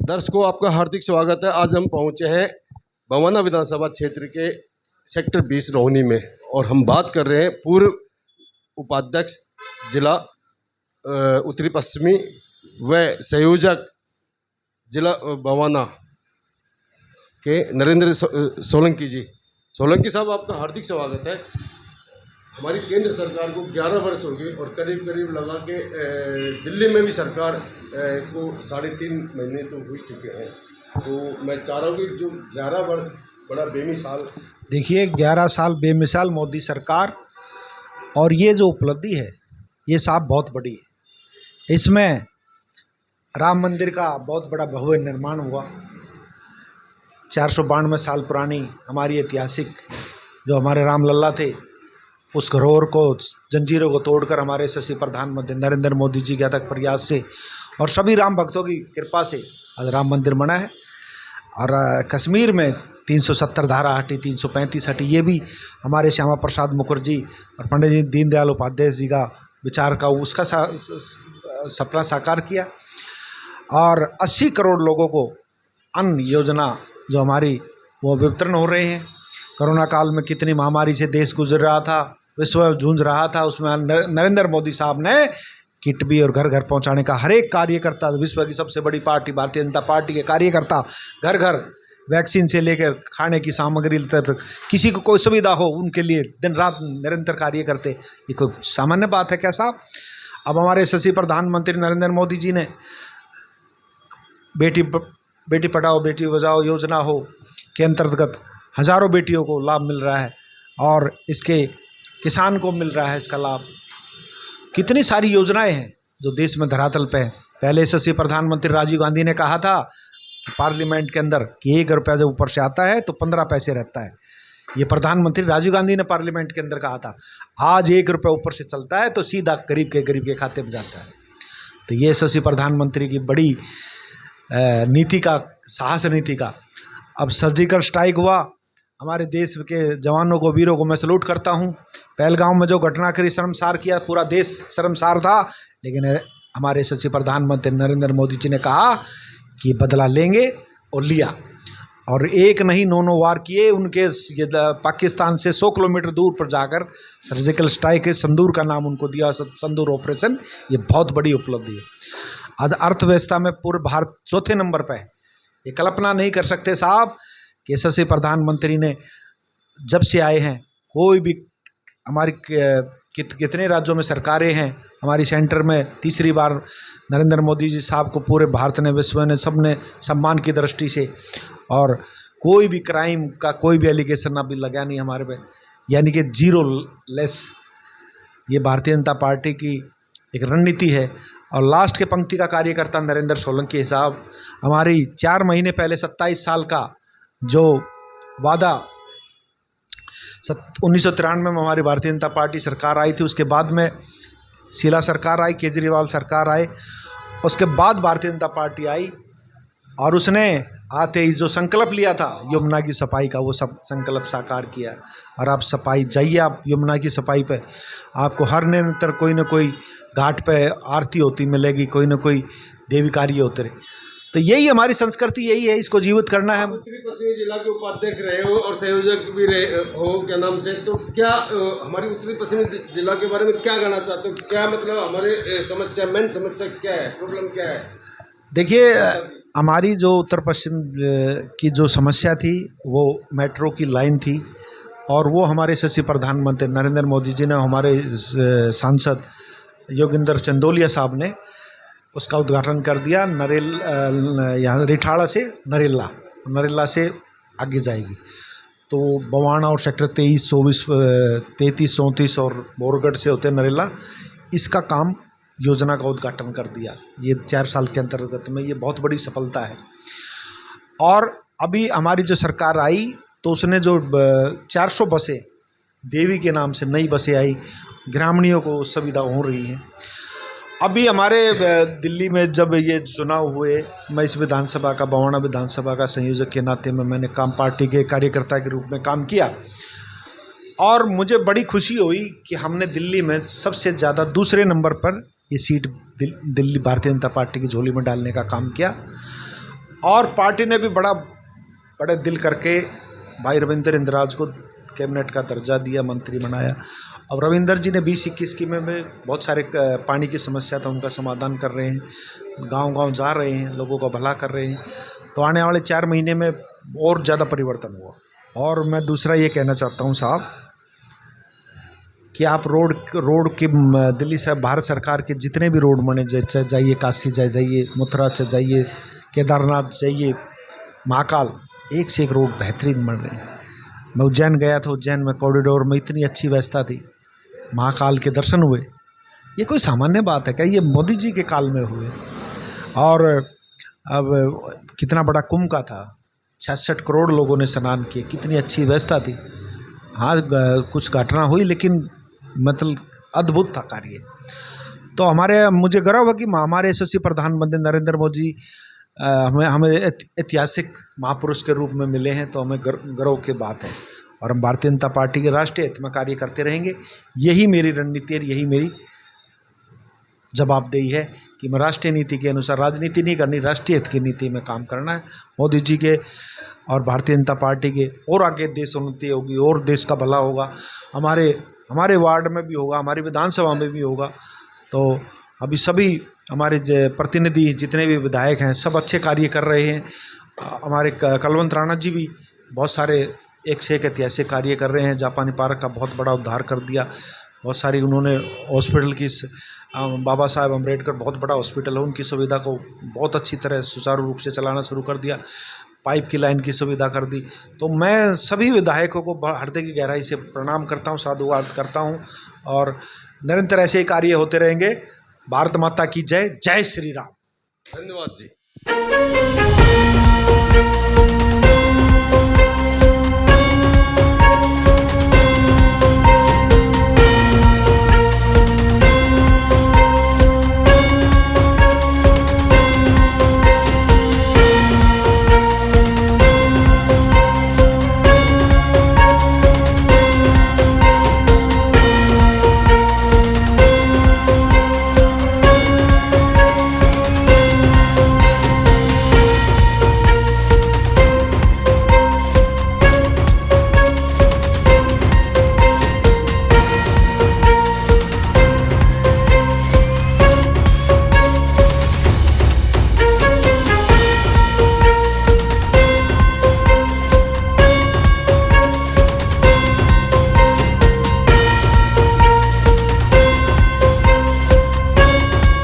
दर्शकों, आपका हार्दिक स्वागत है। आज हम पहुंचे हैं बवाना विधानसभा क्षेत्र के सेक्टर 20 रोहिणी में और हम बात कर रहे हैं पूर्व उपाध्यक्ष जिला उत्तरी पश्चिमी व संयोजक जिला बवाना के नरेंद्र सोलंकी जी। सोलंकी साहब, आपका हार्दिक स्वागत है। हमारी केंद्र सरकार को 11 वर्ष हो गए और करीब करीब लगा के दिल्ली में भी सरकार को 3.5 महीने तो हो चुके हैं। तो मैं चाह रहा हूँ कि जो 11 वर्ष बड़ा बेमिसाल, देखिए 11 साल बेमिसाल मोदी सरकार और ये जो उपलब्धि है ये साहब बहुत बड़ी है। इसमें राम मंदिर का बहुत बड़ा भव्य निर्माण हुआ। 492 साल पुरानी हमारी ऐतिहासिक जो हमारे राम लल्ला थे उस घरोर को, जंजीरों को तोड़कर हमारे यशस्वी प्रधानमंत्री नरेंद्र मोदी जी के अथक प्रयास से और सभी राम भक्तों की कृपा से आज राम मंदिर बना है। और कश्मीर में 370 धारा हटी, 335 हटी। ये भी हमारे श्यामा प्रसाद मुखर्जी और पंडित जी दीनदयाल उपाध्याय जी का विचार का उसका सपना साकार किया। और 80 करोड़ लोगों को अन्न योजना जो हमारी वो वितरण हो रहे हैं। कोरोना काल में कितनी महामारी से देश गुजर रहा था, विश्व जूझ रहा था, उसमें नरेंद्र मोदी साहब ने किट भी और घर घर पहुंचाने का हर एक कार्यकर्ता, विश्व की सबसे बड़ी पार्टी भारतीय जनता पार्टी के कार्यकर्ता घर घर वैक्सीन से लेकर खाने की सामग्री तक किसी को कोई सुविधा हो उनके लिए दिन रात निरंतर कार्य करते। ये कोई सामान्य बात है क्या साहब? अब हमारे यशस्वी प्रधानमंत्री नरेंद्र मोदी जी ने बेटी पढ़ाओ बेटी बचाओ योजना हो के अंतर्गत हज़ारों बेटियों को लाभ मिल रहा है और इसके किसान को मिल रहा है इसका लाभ। कितनी सारी योजनाएं हैं जो देश में धरातल पे हैं। पहले यशस्वी प्रधानमंत्री राजीव गांधी ने कहा था कि पार्लियामेंट के अंदर कि 1 रुपया जब ऊपर से आता है तो 15 पैसे रहता है। ये प्रधानमंत्री राजीव गांधी ने पार्लियामेंट के अंदर कहा था। आज 1 रुपया ऊपर से चलता है तो सीधा गरीब के खाते में जाता है। तो ये यशस्वी प्रधानमंत्री की बड़ी नीति का, साहस नीति का। अब सर्जिकल स्ट्राइक हुआ, हमारे देश के जवानों को, वीरों को मैं सलूट करता हूं। पहलगाम में जो घटना करी, शर्मसार किया, पूरा देश शर्मसार था। लेकिन हमारे यशस्वी प्रधानमंत्री नरेंद्र मोदी जी ने कहा कि बदला लेंगे और लिया। और एक नहीं 9 वार किए। उनके पाकिस्तान से 100 किलोमीटर दूर पर जाकर सर्जिकल स्ट्राइक है, संदूर का नाम उनको दिया, संदूर ऑपरेशन। ये बहुत बड़ी उपलब्धि है। आज अर्थव्यवस्था में पूरे भारत 4थे नंबर पर है। ये कल्पना नहीं कर सकते साहब कि यशस्वी प्रधानमंत्री ने जब से आए हैं, कोई भी हमारी कितने राज्यों में सरकारें हैं, हमारी सेंटर में तीसरी बार नरेंद्र मोदी जी साहब को पूरे भारत ने, विश्व ने, सब ने सम्मान की दृष्टि से, और कोई भी क्राइम का कोई भी एलिगेशन अभी लगा नहीं हमारे पे, यानी कि जीरो लेस। ये भारतीय जनता पार्टी की एक रणनीति है। और लास्ट के पंक्ति का कार्यकर्ता नरेंद्र सोलंकी साहब, हमारी 4 महीने पहले 27 साल का जो वादा 1993 में हमारी भारतीय जनता पार्टी सरकार आई थी, उसके बाद में शीला सरकार आई, केजरीवाल सरकार आए, उसके बाद भारतीय जनता पार्टी आई और उसने आते ही जो संकल्प लिया था यमुना की सफाई का, वो सब संकल्प साकार किया। और आप सफाई जाइए, आप यमुना की सफाई पे आपको हर निरंतर कोई ना कोई घाट पे आरती होती मिलेगी, कोई ना कोई देवी कार्य होते रहे। तो यही हमारी संस्कृति, यही है, इसको जीवित करना है। उत्तरी पश्चिमी जिला के उपाध्यक्ष रहे हो और संयोजक भी रहे हो क्या नाम से, तो क्या हमारी उत्तरी पश्चिमी जिला के बारे में क्या कहना चाहते हो? क्या मतलब हमारे समस्या, मेन समस्या क्या है, प्रॉब्लम क्या है? देखिए, हमारी जो उत्तर पश्चिम की जो समस्या थी वो मेट्रो की लाइन थी और वो हमारे यशस्वी प्रधानमंत्री नरेंद्र मोदी जी ने, हमारे सांसद योगेंद्र चंदोलिया साहब ने उसका उद्घाटन कर दिया। यहाँ रिठाड़ा से नरेला से आगे जाएगी तो बवाना और सेक्टर 23, 24, 33, 34 और बोरगढ़ से होते नरेला, इसका काम योजना का उद्घाटन कर दिया। ये 4 साल के अंतर्गत में ये बहुत बड़ी सफलता है। और अभी हमारी जो सरकार आई तो उसने जो 400 बसें देवी के नाम से नई बसें आई, ग्रामीणों को सुविधा हो रही है। अभी हमारे दिल्ली में जब ये चुनाव हुए, मैं इस विधानसभा का, बवाना विधानसभा का संयोजक के नाते में मैंने काम पार्टी के कार्यकर्ता के रूप में काम किया और मुझे बड़ी खुशी हुई कि हमने दिल्ली में सबसे ज़्यादा दूसरे नंबर पर ये सीट दिल्ली भारतीय जनता पार्टी की झोली में डालने का काम किया। और पार्टी ने भी बड़े दिल करके भाई रविंद्र इंदिराज को कैबिनेट का दर्जा दिया, मंत्री बनाया। अब रविंदर जी ने 20-21 की में बहुत सारे पानी की समस्या था, उनका समाधान कर रहे हैं, गांव-गांव जा रहे हैं, लोगों का भला कर रहे हैं। तो आने वाले 4 महीने में और ज़्यादा परिवर्तन हुआ। और मैं दूसरा ये कहना चाहता हूँ साहब कि आप रोड के दिल्ली से भारत सरकार के जितने भी रोड बने, जाइए काशी जाइए, मथुरा जाइए, केदारनाथ जाइए, महाकाल, एक से एक रोड बेहतरीन बन रहे हैं। मैं उज्जैन गया था, उज्जैन में कॉरिडोर में इतनी अच्छी व्यवस्था थी, महाकाल के दर्शन हुए। ये कोई सामान्य बात है क्या? ये मोदी जी के काल में हुए। और अब कितना बड़ा कुंभ का था, 66 करोड़ लोगों ने स्नान किए, कितनी अच्छी व्यवस्था थी। हाँ, कुछ घटना हुई लेकिन मतलब अद्भुत था कार्य। तो मुझे गर्व है कि हमारे यशस्वी प्रधानमंत्री नरेंद्र मोदी हमें ऐतिहासिक महापुरुष के रूप में मिले हैं, तो हमें गर्व की बात है। और हम भारतीय जनता पार्टी के राष्ट्रीय हित में कार्य करते रहेंगे। यही मेरी रणनीति है, यही मेरी जवाबदेही है कि मैं राष्ट्रीय नीति के अनुसार राजनीति नहीं करनी, राष्ट्रीय हित की नीति में काम करना है। मोदी जी के और भारतीय जनता पार्टी के और आगे देश उन्नति होगी और देश का भला होगा, हमारे वार्ड में भी होगा, हमारी विधानसभा में भी होगा। तो अभी सभी हमारे प्रतिनिधि जितने भी विधायक हैं सब अच्छे कार्य कर रहे हैं। हमारे कलवंत राणा जी भी बहुत सारे एक से एक ऐतिहासिक कार्य कर रहे हैं। जापानी पार्क का बहुत बड़ा उद्धार कर दिया, बहुत सारी उन्होंने हॉस्पिटल की, बाबा साहेब अम्बेडकर बहुत बड़ा हॉस्पिटल है, उनकी सुविधा को बहुत अच्छी तरह सुचारू रूप से चलाना शुरू कर दिया, पाइप की लाइन की सुविधा कर दी। तो मैं सभी विधायकों को हृदय की गहराई से प्रणाम करता हूँ, साधुवाद करता हूँ और निरंतर ऐसे ही कार्य होते रहेंगे। भारत माता की जय, जय श्री राम। धन्यवाद जी।